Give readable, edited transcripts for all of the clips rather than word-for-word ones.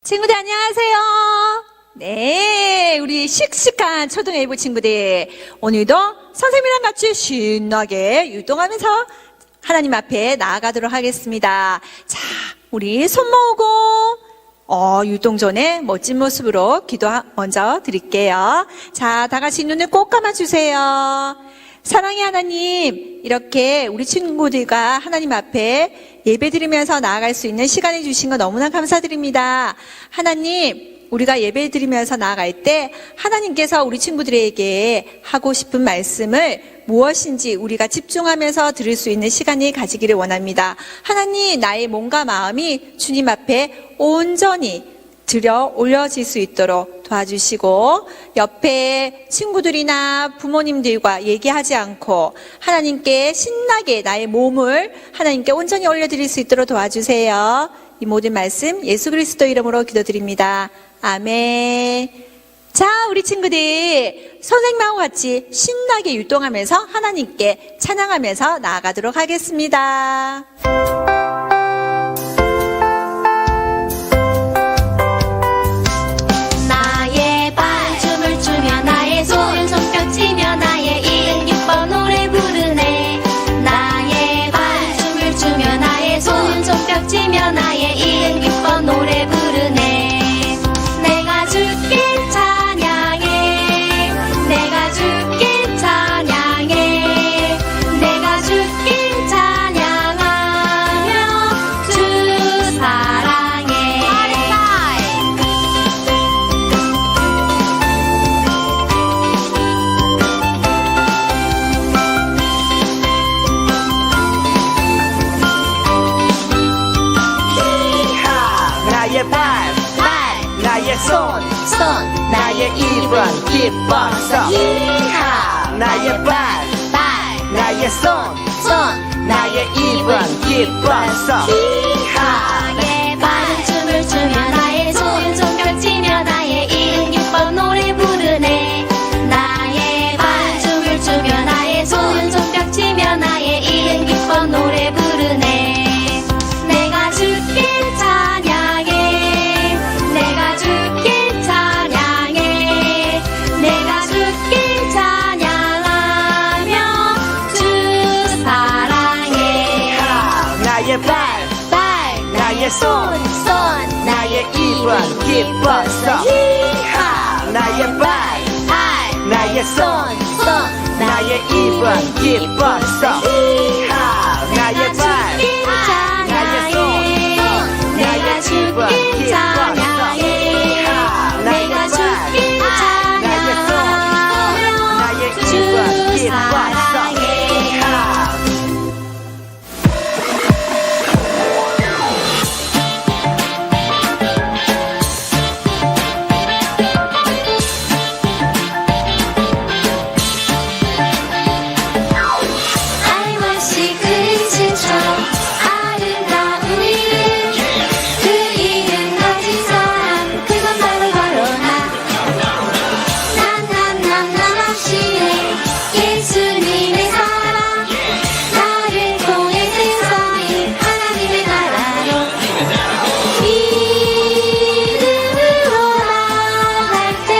친구들 안녕하세요. 네, 우리 씩씩한 초등A 친구들, 오늘도 선생님이랑 같이 신나게 유동하면서 하나님 앞에 나아가도록 하겠습니다. 자, 우리 손 모으고 유동 전에 멋진 모습으로 기도 먼저 드릴게요. 자, 다 같이 눈을 꼭 감아주세요. 사랑의 하나님, 이렇게 우리 친구들과 하나님 앞에 예배드리면서 나아갈 수 있는 시간을 주신 거 너무나 감사드립니다. 하나님, 우리가 예배드리면서 나아갈 때 하나님께서 우리 친구들에게 하고 싶은 말씀을 무엇인지 우리가 집중하면서 들을 수 있는 시간이 가지기를 원합니다. 하나님, 나의 몸과 마음이 주님 앞에 온전히 들여 올려질 수 있도록 도와주시고, 옆에 친구들이나 부모님들과 얘기하지 않고 하나님께 신나게 나의 몸을 하나님께 온전히 올려드릴 수 있도록 도와주세요. 이 모든 말씀 예수 그리스도 이름으로 기도드립니다. 아멘. 자, 우리 친구들 선생님하고 같이 신나게 율동하면서 하나님께 찬양하면서 나아가도록 하겠습니다. 손뼉치며 나의 이름 기뻐 노래 부르네. 나의 발 춤을 추며 나의 손뼉치며 나의 이름 기뻐 노래 부르네. 내가 주께 찬양해. 내가 주께 찬양해. 내가 주께 찬양하며 주 사랑해. 나의 발, 나의 손, 나의 입은 기뻐서. 이하. 나의 발, 나의 손, 나의 입은 기뻐서. 이하. 나의 발은 춤을 추며 나의 손뼉치며 나의 이름 기뻐 노래 부르네. 나의 발 춤을 추며 나의 손뼉치며 나의 이름 기뻐 노래 부르네. 내가 주께 찬양해. 내가 주께 찬양해. 내가 주께 찬양하며 주 사랑해. 나의 발, 나의 손, 나의 입은 기뻐서. 이하. 나의 발, 나의 손, 나의 입은 기뻐서. 이하. 나의 발, 나의 손, 내가 주께 찬양해. 내가 주께 찬양하며 주 사랑해. 알맛이 그리스처럼 아름다운 이름, 그 이름 가진 사람 그건 바로 나 하시네. 예수님의 사랑 나를 통해 세상이 하나님의 나라로 믿음으로 나갈 때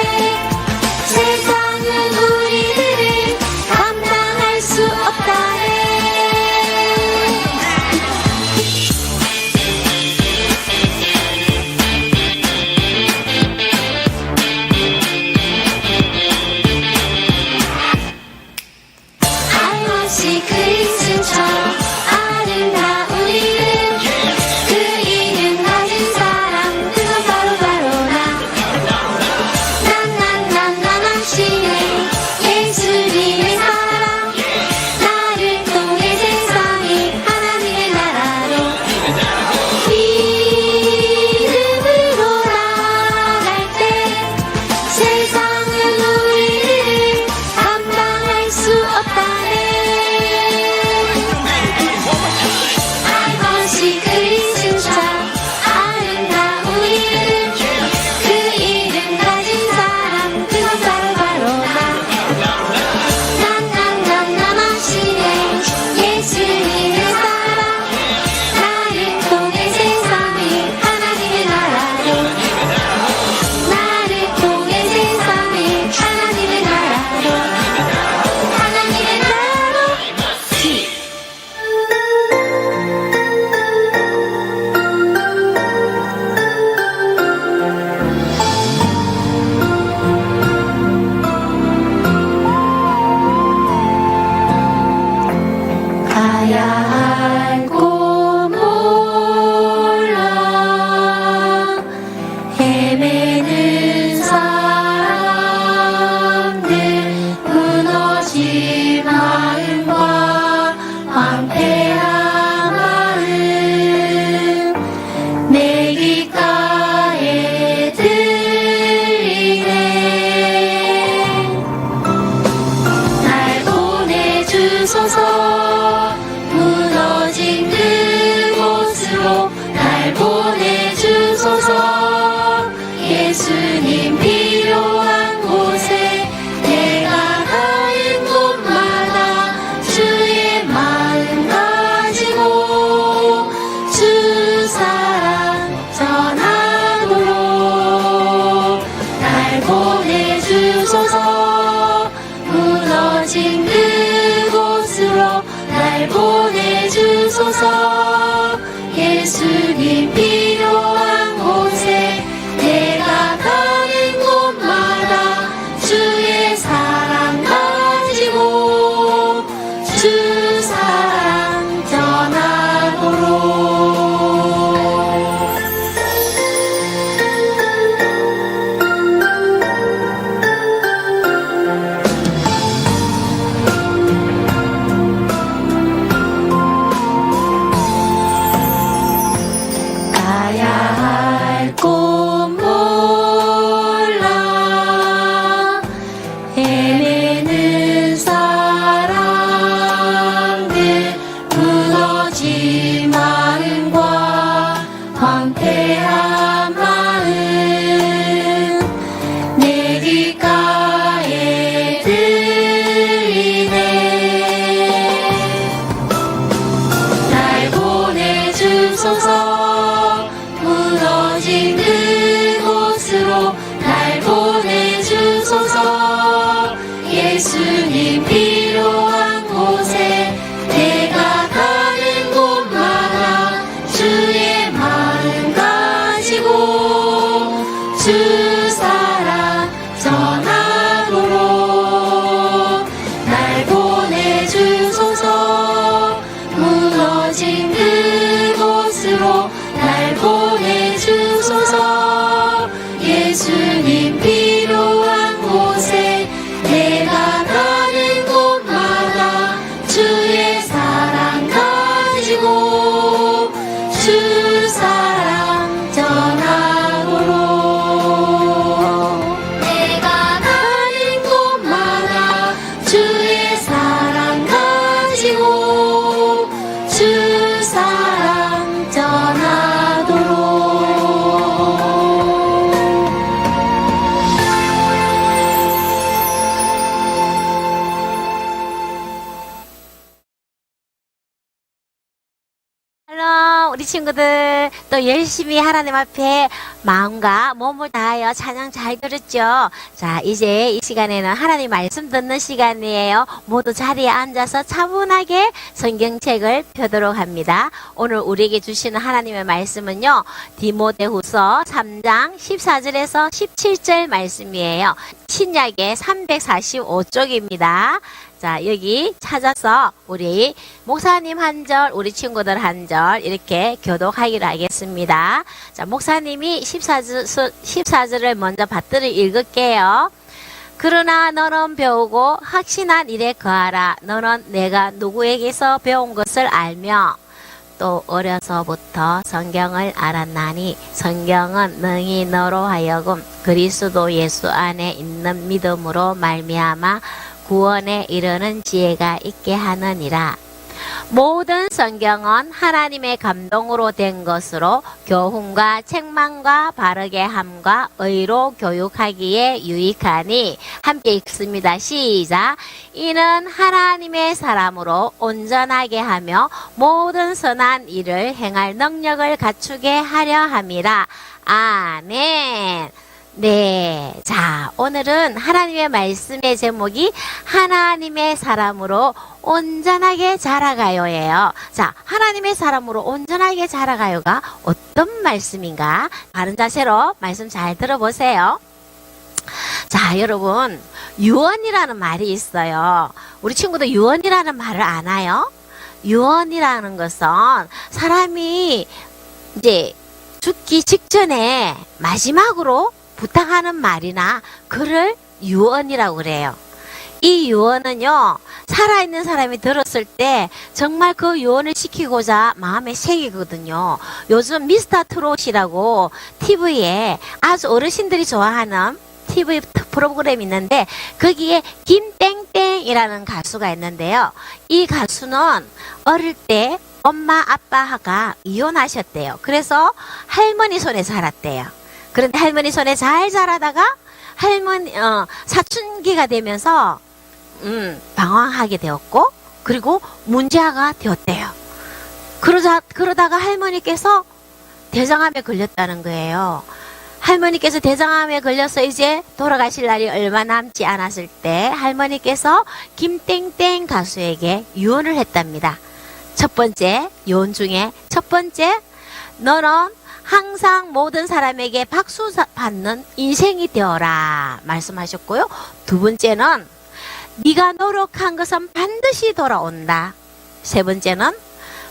세상은 우리들을 감당할 수 없다네. 무너진 마음과 황폐한 마음 내 귓가에 들리네. 날 보내주소서 무너진 그곳으로 날 보내주소서 예수님 필요한 곳에 내가 가는 곳마다 주의 마음 가지고 주 사랑 전하도록 날 보내주소서 무너진 그곳으로 날 보내주소서 예수님 필요한 곳에 내가 가는 곳마다 주의 사랑 가지고 주 사랑 전하도록 가야 할 곳 몰라 헤매는 사람들 무너진 마음과 황폐한 마음 내 귓가에 들리네. 날 보내주소서 무너진 그곳으로 날 보내주소서 예수님 필요한 곳에 내가 가는 곳마다 주의 마음 가지고 주 사랑 전하도록 날 보내주소서 무너진 그곳으로 날 보내주소서 예수님 필요한 곳에 내가 가는 곳마다 주의 사랑 가지고 주 사랑 전하도록 내가 가는 곳마다 주의 사랑 가지고 주 사랑 전하도록 샬롬 우리 친구들 또 열심히 하나님 앞에 마음과 몸을 다하여 찬양 잘 들었죠? 자 이제 이 시간에는 하나님 말씀 듣는 시간이에요. 모두 자리에 앉아서 차분하게 성경책을 펴도록 합니다. 오늘 우리에게 주시는 하나님의 말씀은요 디모데후서 3장 14절에서 17절 말씀이에요. 신약의 345쪽입니다. 자, 여기 찾아서 우리 목사님 한 절, 우리 친구들 한 절 이렇게 교독하기로 하겠습니다. 자, 목사님이 14절을 먼저 받들어 읽을게요. 그러나 너는 배우고 확신한 일에 거하라. 너는 내가 누구에게서 배운 것을 알며 또 어려서부터 성경을 알았나니 성경은 능히 너로 하여금 그리스도 예수 안에 있는 믿음으로 말미암아 구원에 이르는 지혜가 있게 하느니라. 모든 성경은 하나님의 감동으로 된 것으로 교훈과 책망과 바르게 함과 의로 교육하기에 유익하니 함께 읽습니다. 시작. 이는 하나님의 사람으로 온전하게 하며 모든 선한 일을 행할 능력을 갖추게 하려 함이라. 아멘. 네. 자, 오늘은 하나님의 말씀의 제목이 하나님의 사람으로 온전하게 자라가요예요. 자, 하나님의 사람으로 온전하게 자라가요가 어떤 말씀인가? 바른 자세로 말씀 잘 들어보세요. 자, 여러분, 유언이라는 말이 있어요. 우리 친구들 유언이라는 말을 아나요? 유언이라는 것은 사람이 이제 죽기 직전에 마지막으로 부탁하는 말이나 글을 유언이라고 그래요. 이 유언은요, 살아있는 사람이 들었을 때 정말 그 유언을 시키고자 마음에 새기거든요. 요즘 미스터 트롯이라고 TV에 아주 어르신들이 좋아하는 TV 프로그램이 있는데 거기에 김땡땡이라는 가수가 있는데요. 이 가수는 어릴 때 엄마 아빠가 이혼하셨대요. 그래서 할머니 손에 자랐대요. 그런데 할머니 손에 잘 자라다가 사춘기가 되면서 방황하게 되었고, 그리고 문제아가 되었대요. 그러다가 할머니께서 대장암에 걸렸다는 거예요. 할머니께서 대장암에 걸려서 이제 돌아가실 날이 얼마 남지 않았을 때 할머니께서 김땡땡 가수에게 유언을 했답니다. 첫 번째, 유언 중에 첫 번째, 너는 항상 모든 사람에게 박수 받는 인생이 되어라 말씀하셨고요. 두 번째는 네가 노력한 것은 반드시 돌아온다. 세 번째는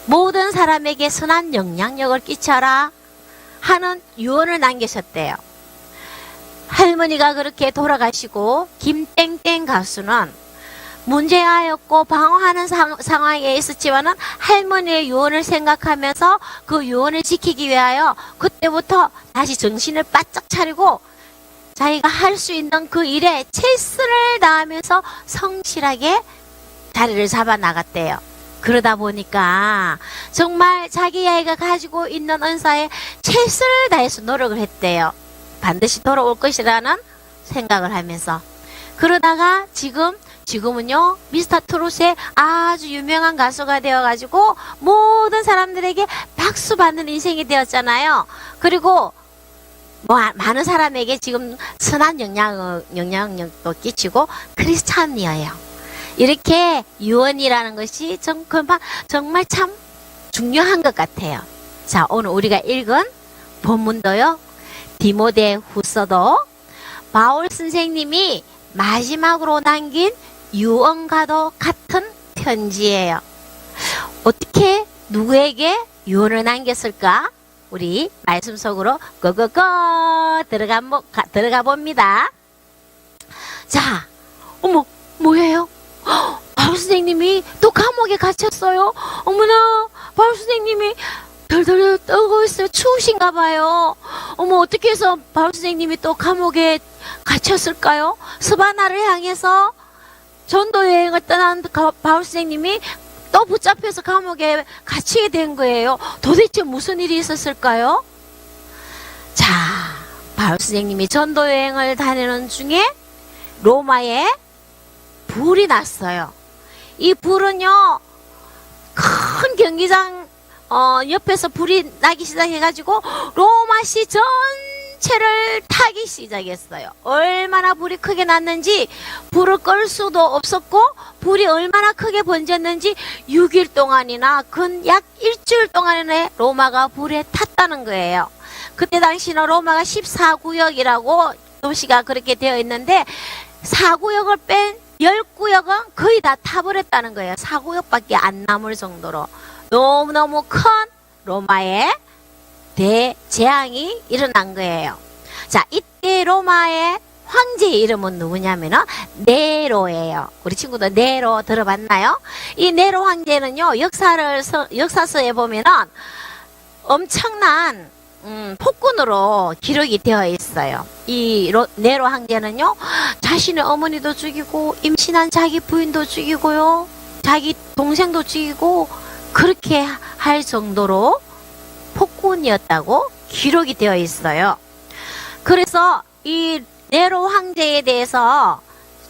모든 사람에게 선한 영향력을 끼쳐라 하는 유언을 남기셨대요. 할머니가 그렇게 돌아가시고 김땡땡 가수는 문제아였고 방황하는 상황에 있었지만은 할머니의 유언을 생각하면서 그 유언을 지키기 위하여 그때부터 다시 정신을 바짝 차리고 자기가 할 수 있는 그 일에 최선을 다하면서 성실하게 자리를 잡아 나갔대요. 그러다 보니까 정말 자기 아이가 가지고 있는 은사에 최선을 다해서 노력을 했대요. 반드시 돌아올 것이라는 생각을 하면서. 그러다가 지금은요, 미스터 트롯의 아주 유명한 가수가 되어가지고 모든 사람들에게 박수 받는 인생이 되었잖아요. 그리고 많은 사람에게 지금 선한 영향력도 끼치고 크리스찬이에요. 이렇게 유언이라는 것이 정말 참 중요한 것 같아요. 자, 오늘 우리가 읽은 본문도요, 디모데 후서도 바울 선생님이 마지막으로 남긴 유언과도 같은 편지예요. 어떻게 누구에게 유언을 남겼을까? 우리 말씀 속으로 고고고 들어가 봅니다. 자, 어머, 뭐예요? 바울 선생님이 또 감옥에 갇혔어요. 어머나, 바울 선생님이 덜덜 떨고 있어요. 추우신가 봐요. 어머, 어떻게 해서 바울 선생님이 또 감옥에 갇혔을까요? 스바나를 향해서 전도 여행을 떠난 바울 선생님이 또 붙잡혀서 감옥에 갇히게 된 거예요. 도대체 무슨 일이 있었을까요? 자, 바울 선생님이 전도 여행을 다니는 중에 로마에 불이 났어요. 이 불은요, 큰 경기장 옆에서 불이 나기 시작해가지고 로마시 전체를 타기 시작했어요. 얼마나 불이 크게 났는지 불을 끌 수도 없었고, 불이 얼마나 크게 번졌는지 6일 동안이나 약 일주일 동안에 로마가 불에 탔다는 거예요. 그때 당시는 로마가 14구역이라고 도시가 그렇게 되어 있는데 4구역을 뺀 10구역은 거의 다 타버렸다는 거예요. 4구역밖에 안 남을 정도로 너무너무 큰 로마의 대재앙이 일어난 거예요. 자, 이때 로마의 황제의 이름은 누구냐면은 네로예요. 우리 친구들 네로 들어봤나요? 이 네로 황제는요, 역사서에 보면은 엄청난 폭군으로 기록이 되어 있어요. 이 네로 황제는요, 자신의 어머니도 죽이고 임신한 자기 부인도 죽이고요, 자기 동생도 죽이고, 그렇게 할 정도로 폭군이었다고 기록이 되어 있어요. 그래서 이 네로 황제에 대해서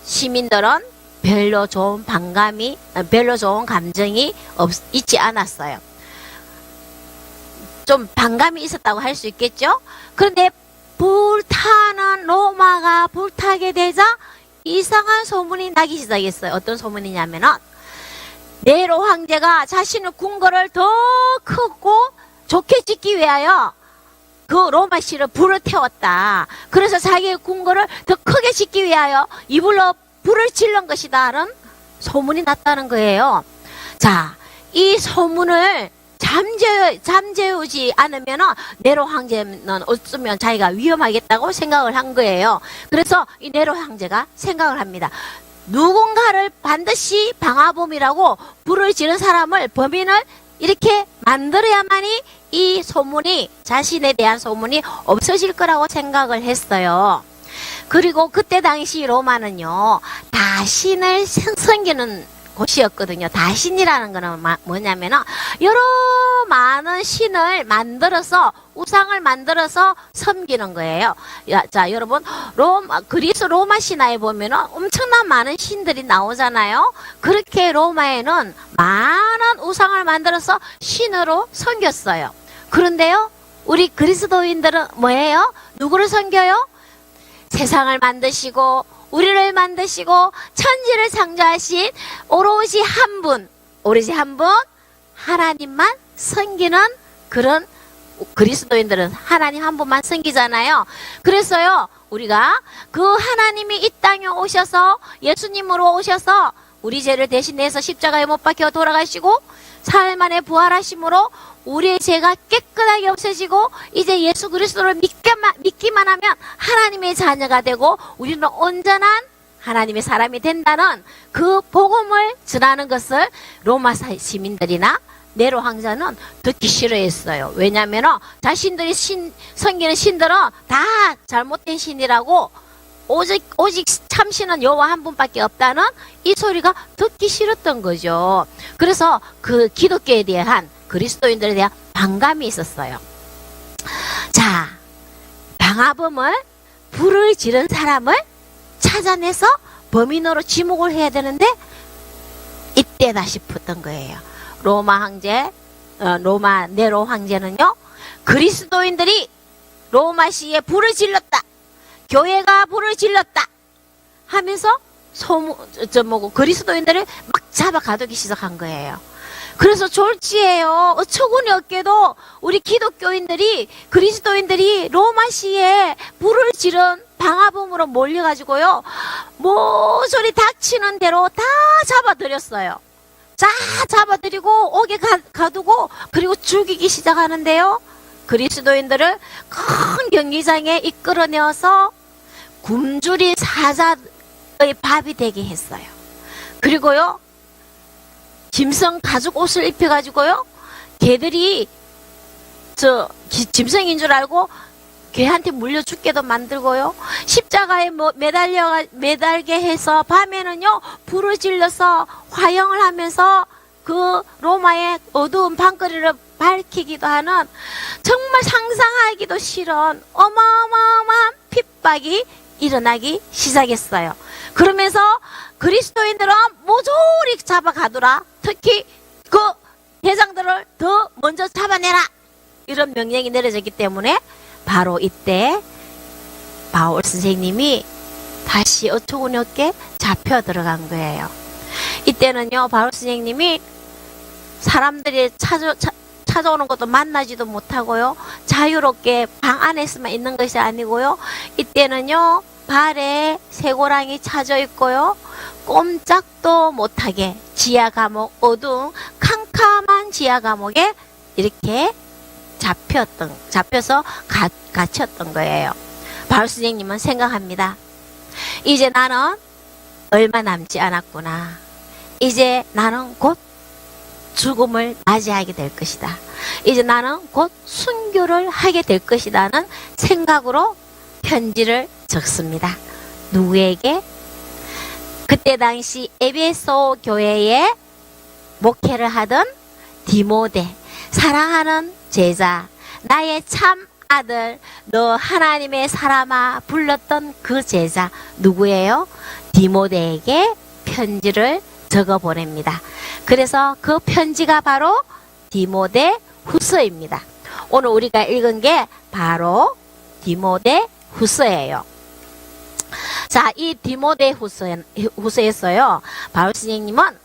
시민들은 별로 좋은 감정이 있지 않았어요. 좀 반감이 있었다고 할 수 있겠죠? 그런데 불타는 로마가 불타게 되자 이상한 소문이 나기 시작했어요. 어떤 소문이냐면은 네로 황제가 자신의 궁궐을 더 크고 좋게 짓기 위하여 그 로마시를 불을 태웠다. 그래서 자기의 궁궐을 더 크게 짓기 위하여 이불로 불을 질른 것이다는 소문이 났다는 거예요. 자, 이 소문을 잠재우지 않으면 네로 황제는 어쩌면 자기가 위험하겠다고 생각을 한 거예요. 그래서 이 네로 황제가 생각을 합니다. 누군가를 반드시 방화범이라고 불을 지른 사람을, 범인을 이렇게 만들어야만이 이 소문이, 자신에 대한 소문이 없어질 거라고 생각을 했어요. 그리고 그때 당시 로마는요, 다신을 섬기는 곳이었거든요. 다신이라는 거는 뭐냐면은 여러 많은 신을 만들어서, 우상을 만들어서 섬기는 거예요. 자, 여러분, 그리스 로마 신화에 보면은 엄청난 많은 신들이 나오잖아요. 그렇게 로마에는 많은 우상을 만들어서 신으로 섬겼어요. 그런데요, 우리 그리스도인들은 뭐예요? 누구를 섬겨요? 세상을 만드시고 우리를 만드시고 천지를 창조하신 오로지 한 분 하나님만 섬기는 그런 그리스도인들은 하나님 한 분만 섬기잖아요. 그래서요, 우리가 그 하나님이 이 땅에 오셔서, 예수님으로 오셔서 우리 죄를 대신해서 십자가에 못 박혀 돌아가시고 사흘 만에 부활하심으로 우리의 죄가 깨끗하게 없어지고 이제 예수 그리스도를 믿기만 하면 하나님의 자녀가 되고 우리는 온전한 하나님의 사람이 된다는 그 복음을 전하는 것을 로마 시민들이나 네로 황제는 듣기 싫어했어요. 왜냐하면 자신들이 섬기는 신들은 다 잘못된 신이라고, 오직 참신은 여호와 한 분밖에 없다는 이 소리가 듣기 싫었던 거죠. 그래서 그 기독교에 대한, 그리스도인들에 대한 반감이 있었어요. 자, 방화범을, 불을 지른 사람을 찾아내서 범인으로 지목을 해야 되는데 이때다 싶었던 거예요. 로마 네로 황제는요, 그리스도인들이 로마시에 불을 질렀다, 교회가 불을 질렀다 하면서 그리스도인들을 막 잡아 가두기 시작한 거예요. 그래서 졸지에요. 어처구니 없게도 우리 기독교인들이, 그리스도인들이 로마시에 불을 지른 방화범으로 몰려가지고요, 모조리 닥치는 대로 다 잡아들였어요. 다 잡아들이고 옥에 가두고 그리고 죽이기 시작하는데요, 그리스도인들을 큰 경기장에 이끌어내어서 굶주린 사자의 밥이 되게 했어요. 그리고요, 짐승 가죽 옷을 입혀가지고요, 개들이 짐승인 줄 알고 개한테 물려 죽게도 만들고요, 십자가에 매달게 해서 밤에는요 불을 질러서 화형을 하면서 그 로마의 어두운 밤거리를 밝히기도 하는, 정말 상상하기도 싫은 어마어마한 핍박이 일어나기 시작했어요. 그러면서 그리스도인들은 모조리 잡아가두라, 특히 그 대장들을 더 먼저 잡아내라, 이런 명령이 내려졌기 때문에 바로 이때 바울 선생님이 다시 어처구니 없게 잡혀 들어간 거예요. 이때는요, 바울 선생님이 사람들이 찾아오는 것도 만나지도 못하고요, 자유롭게 방 안에서만 있는 것이 아니고요, 이때는요 발에 쇠고랑이 차져 있고요, 꼼짝도 못하게 지하 감옥, 어두운 캄캄한 지하 감옥에 이렇게 잡혀서 갇혔던 거예요. 바울 선생님은 생각합니다. 이제 나는 얼마 남지 않았구나. 이제 나는 곧 죽음을 맞이하게 될 것이다. 이제 나는 곧 순교를 하게 될 것이라는 생각으로 편지를 적습니다. 누구에게? 그때 당시 에베소 교회에 목회를 하던 디모데, 사랑하는 제자, 나의 참 아들, 너 하나님의 사람아 불렀던 그 제자 누구예요? 디모데에게 편지를 적어 보냅니다. 그래서 그 편지가 바로 디모데 후서입니다. 오늘 우리가 읽은 게 바로 디모데 후서예요. 자, 이 디모데 후서에서요, 바울 선생님은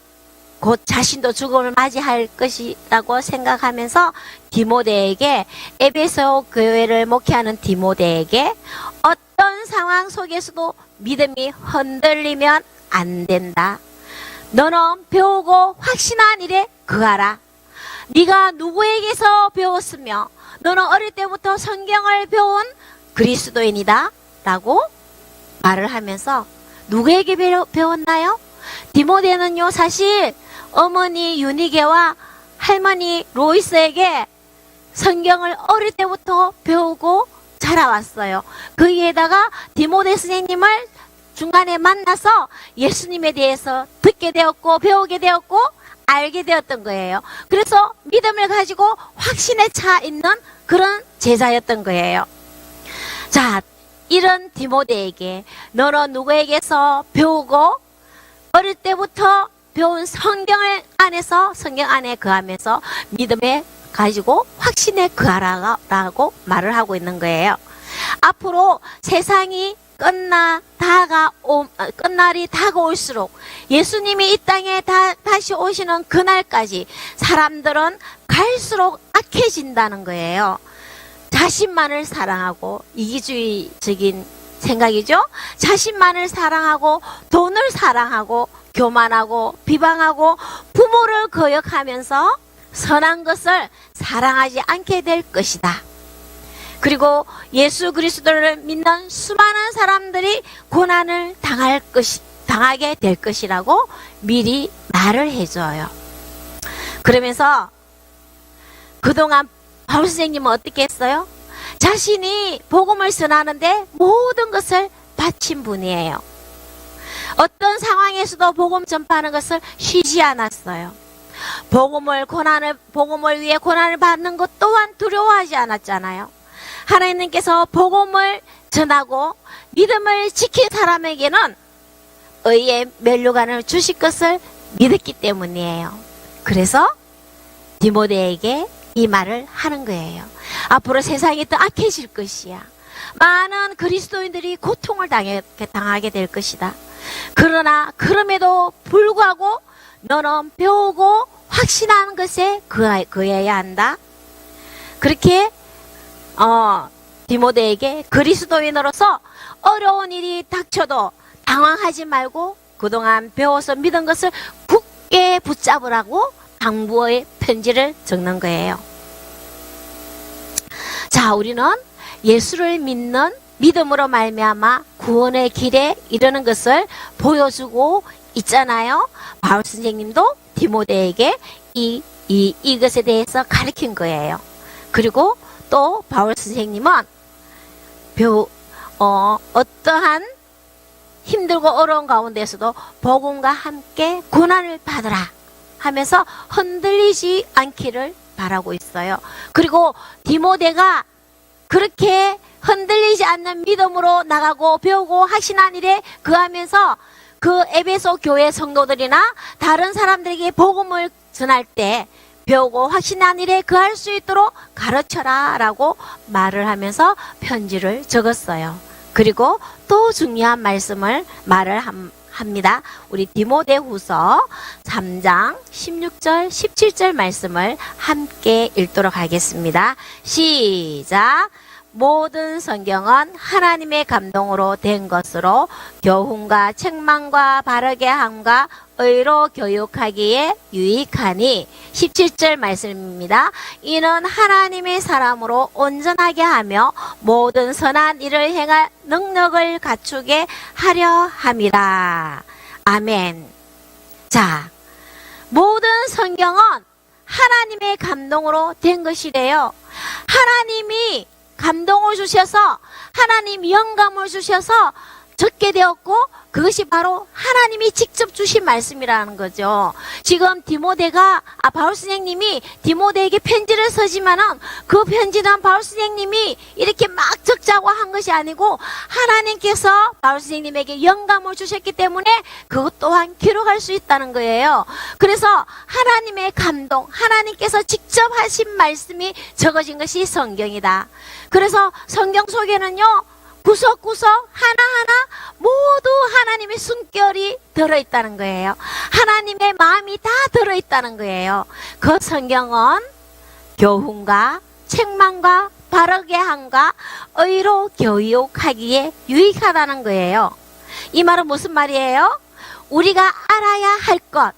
곧 자신도 죽음을 맞이할 것이라고 생각하면서 디모데에게, 에베소 교회를 목회하는 디모데에게 어떤 상황 속에서도 믿음이 흔들리면 안 된다. 너는 배우고 확신한 일에 거하라. 네가 누구에게서 배웠으며 너는 어릴 때부터 성경을 배운 그리스도인이다 라고 말을 하면서 누구에게 배웠나요? 디모데는요, 사실 어머니 유니게와 할머니 로이스에게 성경을 어릴 때부터 배우고 자라왔어요. 그 위에다가 디모데 선생님을 중간에 만나서 예수님에 대해서 듣게 되었고 배우게 되었고 알게 되었던 거예요. 그래서 믿음을 가지고 확신에 차 있는 그런 제자였던 거예요. 자, 이런 디모데에게 너는 누구에게서 배우고 어릴 때부터 배운 성경 안에 거하면서 믿음에 가지고 확신에 거하라고 말을 하고 있는 거예요. 앞으로 세상이 끝날이 다가올수록 예수님이 이 땅에 다시 오시는 그날까지 사람들은 갈수록 악해진다는 거예요. 자신만을 사랑하고, 이기주의적인 생각이죠. 자신만을 사랑하고 돈을 사랑하고 교만하고 비방하고 부모를 거역하면서 선한 것을 사랑하지 않게 될 것이다. 그리고 예수 그리스도를 믿는 수많은 사람들이 고난을 당하게 될 것이라고 미리 말을 해줘요. 그러면서 그동안 바울 선생님은 어떻게 했어요? 자신이 복음을 전하는데 모든 것을 바친 분이에요. 어떤 상황에서도 복음 전파하는 것을 쉬지 않았어요. 복음을 위해 고난을 받는 것 또한 두려워하지 않았잖아요. 하나님께서 복음을 전하고 믿음을 지킨 사람에게는 의의 면류관을 주실 것을 믿었기 때문이에요. 그래서 디모데에게 이 말을 하는 거예요. 앞으로 세상이 더 악해질 것이야. 많은 그리스도인들이 고통을 당하게 될 것이다. 그러나 그럼에도 불구하고 너는 배우고 확신하는 것에 거해야 한다. 그렇게 디모데에게 그리스도인으로서 어려운 일이 닥쳐도 당황하지 말고 그동안 배워서 믿은 것을 굳게 붙잡으라고 당부의 편지를 적는 거예요. 자, 우리는 예수를 믿는 믿음으로 말미암아 구원의 길에 이르는 것을 보여주고 있잖아요. 바울 선생님도 디모데에게 이것에 대해서 가르친 거예요. 그리고 또 바울 선생님은 어떠한 힘들고 어려운 가운데서도 복음과 함께 고난을 받으라 하면서 흔들리지 않기를 바라고 있어요. 그리고 디모데가 그렇게 흔들리지 않는 믿음으로 나가고 배우고 확신한 일에 거하면서 그 에베소 교회 성도들이나 다른 사람들에게 복음을 전할 때 배우고 확신한 일에 거할 수 있도록 가르쳐라 라고 말을 하면서 편지를 적었어요. 그리고 또 중요한 말을 합니다. 우리 디모데후서 3장 16절 17절 말씀을 함께 읽도록 하겠습니다. 시작. 모든 성경은 하나님의 감동으로 된 것으로 교훈과 책망과 바르게 함과 의로 교육하기에 유익하니 17절 말씀입니다. 이는 하나님의 사람으로 온전하게 하며 모든 선한 일을 행할 능력을 갖추게 하려 함이라. 아멘. 자, 모든 성경은 하나님의 감동으로 된 것이래요. 하나님이 감동을 주셔서 하나님 영감을 주셔서 적게 되었고 그것이 바로 하나님이 직접 주신 말씀이라는 거죠. 지금 바울 선생님이 디모데에게 편지를 쓰지만은 그 편지는 바울 선생님이 이렇게 막 적자고 한 것이 아니고 하나님께서 바울 선생님에게 영감을 주셨기 때문에 그것 또한 기록할 수 있다는 거예요. 그래서 하나님의 감동, 하나님께서 직접 하신 말씀이 적어진 것이 성경이다. 그래서 성경 속에는요, 구석구석 하나하나 모두 하나님의 숨결이 들어있다는 거예요. 하나님의 마음이 다 들어있다는 거예요. 그 성경은 교훈과 책망과 바르게 함과 의로 교육하기에 유익하다는 거예요. 이 말은 무슨 말이에요? 우리가 알아야 할 것,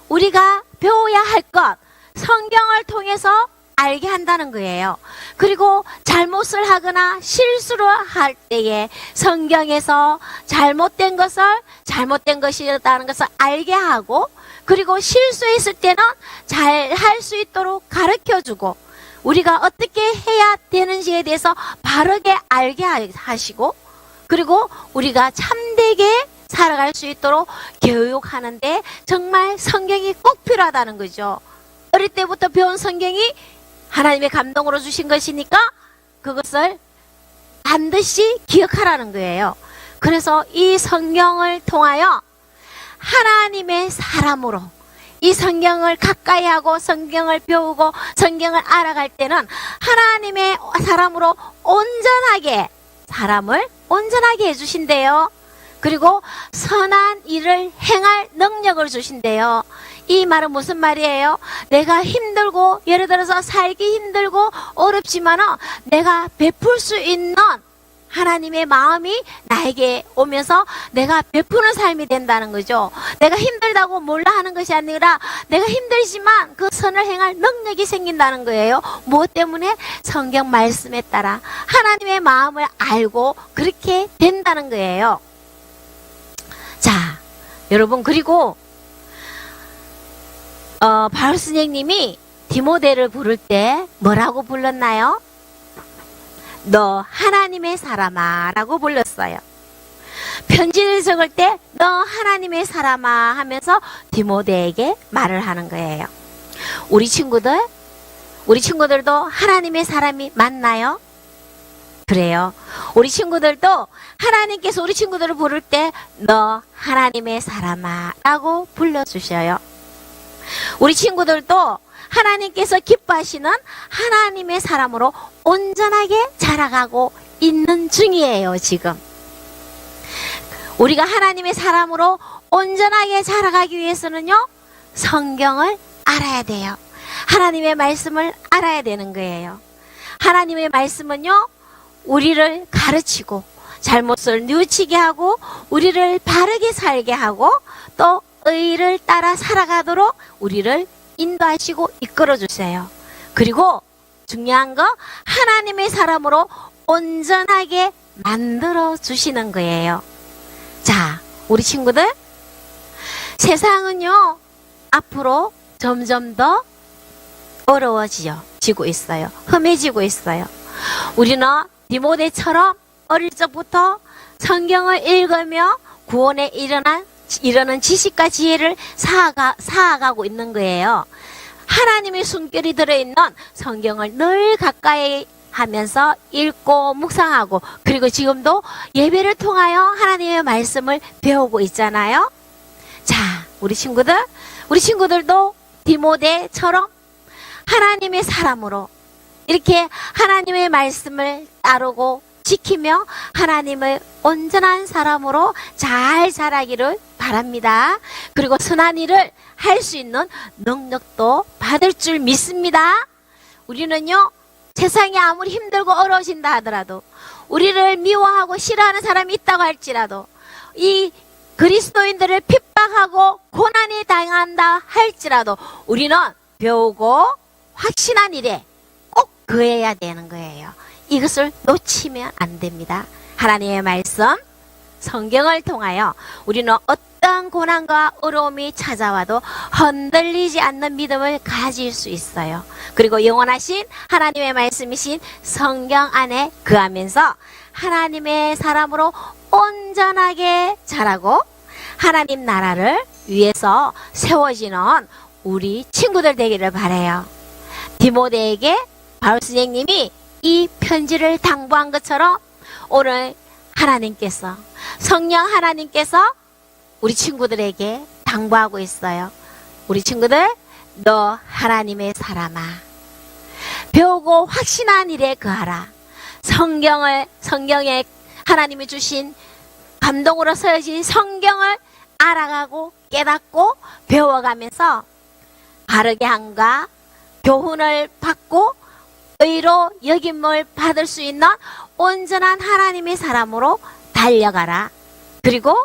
우리가 배워야 할 것, 성경을 통해서 알게 한다는 거예요. 그리고 잘못을 하거나 실수를 할 때에 성경에서 잘못된 것이라는 것을 알게 하고, 그리고 실수했을 때는 잘 할 수 있도록 가르쳐주고, 우리가 어떻게 해야 되는지에 대해서 바르게 알게 하시고, 그리고 우리가 참되게 살아갈 수 있도록 교육하는데 정말 성경이 꼭 필요하다는 거죠. 어릴 때부터 배운 성경이 하나님의 감동으로 주신 것이니까 그것을 반드시 기억하라는 거예요. 그래서 이 성경을 통하여 하나님의 사람으로 이 성경을 가까이 하고 성경을 배우고 성경을 알아갈 때는 하나님의 사람으로 온전하게 사람을 온전하게 해주신대요. 그리고 선한 일을 행할 능력을 주신대요. 이 말은 무슨 말이에요? 내가 힘들고, 예를 들어서 살기 힘들고 어렵지만은 내가 베풀 수 있는 하나님의 마음이 나에게 오면서 내가 베푸는 삶이 된다는 거죠. 내가 힘들다고 몰라 하는 것이 아니라 내가 힘들지만 그 선을 행할 능력이 생긴다는 거예요. 무엇 때문에? 성경 말씀에 따라 하나님의 마음을 알고 그렇게 된다는 거예요. 자, 여러분, 그리고 바울 선생님이 디모데를 부를 때 뭐라고 불렀나요? 너 하나님의 사람아 라고 불렀어요. 편지를 적을 때 너 하나님의 사람아 하면서 디모데에게 말을 하는 거예요. 우리 친구들도 하나님의 사람이 맞나요? 그래요. 우리 친구들도 하나님께서 우리 친구들을 부를 때 너 하나님의 사람아 라고 불러주셔요. 우리 친구들도 하나님께서 기뻐하시는 하나님의 사람으로 온전하게 자라가고 있는 중이에요, 지금. 우리가 하나님의 사람으로 온전하게 자라가기 위해서는요, 성경을 알아야 돼요. 하나님의 말씀을 알아야 되는 거예요. 하나님의 말씀은요, 우리를 가르치고, 잘못을 뉘우치게 하고, 우리를 바르게 살게 하고, 또 의를 따라 살아가도록 우리를 인도하시고 이끌어 주세요. 그리고 중요한 거, 하나님의 사람으로 온전하게 만들어 주시는 거예요. 자, 우리 친구들, 세상은요 앞으로 점점 더 어려워지고 있어요. 험해지고 있어요. 우리는 디모데처럼 어릴 적부터 성경을 읽으며 구원에 이르는 지식과 지혜를 쌓아가고 있는 거예요. 하나님의 숨결이 들어있는 성경을 늘 가까이 하면서 읽고 묵상하고, 그리고 지금도 예배를 통하여 하나님의 말씀을 배우고 있잖아요. 자, 우리 친구들도 디모데처럼 하나님의 사람으로 이렇게 하나님의 말씀을 따르고 지키며 하나님의 온전한 사람으로 잘 자라기를 바랍니다. 그리고 선한 일을 할 수 있는 능력도 받을 줄 믿습니다. 우리는요, 세상이 아무리 힘들고 어려워진다 하더라도, 우리를 미워하고 싫어하는 사람이 있다고 할지라도, 이 그리스도인들을 핍박하고 고난이 당한다 할지라도 우리는 배우고 확신한 일에 꼭 거해야 되는 거예요. 이것을 놓치면 안 됩니다. 하나님의 말씀, 성경을 통하여 우리는 어떤 고난과 어려움이 찾아와도 흔들리지 않는 믿음을 가질 수 있어요. 그리고 영원하신 하나님의 말씀이신 성경 안에 거하면서 하나님의 사람으로 온전하게 자라고 하나님 나라를 위해서 세워지는 우리 친구들 되기를 바라요. 디모데에게 바울 선생님이 이 편지를 당부한 것처럼 오늘 하나님께서, 성령 하나님께서 우리 친구들에게 당부하고 있어요. 우리 친구들, 너 하나님의 사람아, 배우고 확신한 일에 거하라. 성경에 하나님이 주신 감동으로 서여진 성경을 알아가고 깨닫고 배워가면서 바르게 함과 교훈을 받고 의로 여김을 받을 수 있는 온전한 하나님의 사람으로 달려가라. 그리고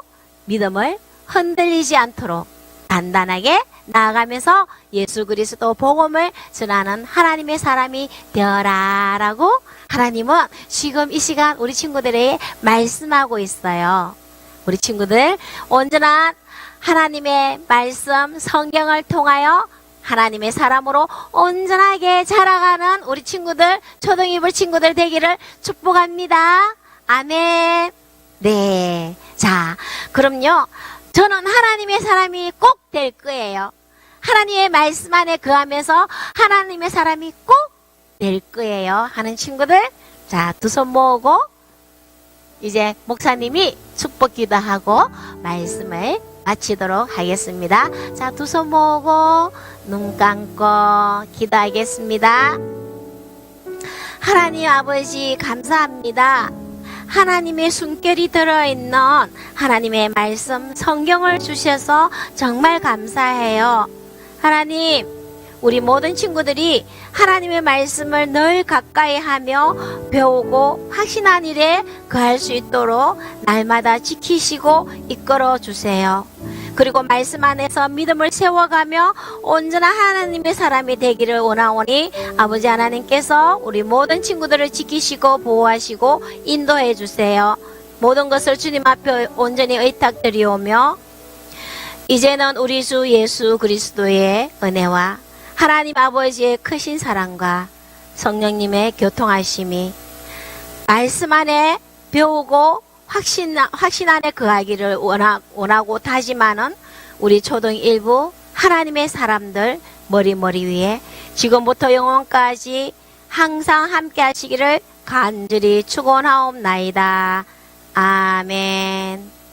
믿음을 흔들리지 않도록 단단하게 나아가면서 예수 그리스도 복음을 전하는 하나님의 사람이 되어라라고 하나님은 지금 이 시간 우리 친구들에게 말씀하고 있어요. 우리 친구들 언제나 하나님의 말씀 성경을 통하여 하나님의 사람으로 온전하게 자라가는 우리 친구들, 초등이불 친구들 되기를 축복합니다. 아멘. 네. 자, 그럼요. 저는 하나님의 사람이 꼭 될 거예요. 하나님의 말씀 안에 거하면서 하나님의 사람이 꼭 될 거예요. 하는 친구들. 자, 두 손 모으고 이제 목사님이 축복 기도하고 말씀을 마치도록 하겠습니다. 자, 두 손 모으고 눈 감고 기도하겠습니다. 하나님 아버지 감사합니다. 하나님의 숨결이 들어있는 하나님의 말씀 성경을 주셔서 정말 감사해요. 하나님, 우리 모든 친구들이 하나님의 말씀을 늘 가까이 하며 배우고 확신한 일에 거할 수 있도록 날마다 지키시고 이끌어 주세요. 그리고 말씀 안에서 믿음을 세워가며 온전한 하나님의 사람이 되기를 원하오니 아버지 하나님께서 우리 모든 친구들을 지키시고 보호하시고 인도해 주세요. 모든 것을 주님 앞에 온전히 의탁드리오며 이제는 우리 주 예수 그리스도의 은혜와 하나님 아버지의 크신 사랑과 성령님의 교통하심이 말씀 안에 배우고 확신 안에 거하기를 원하고 다짐하는 우리 초등 일부 하나님의 사람들 머리 위에 지금부터 영원까지 항상 함께 하시기를 간절히 축원하옵나이다. 아멘.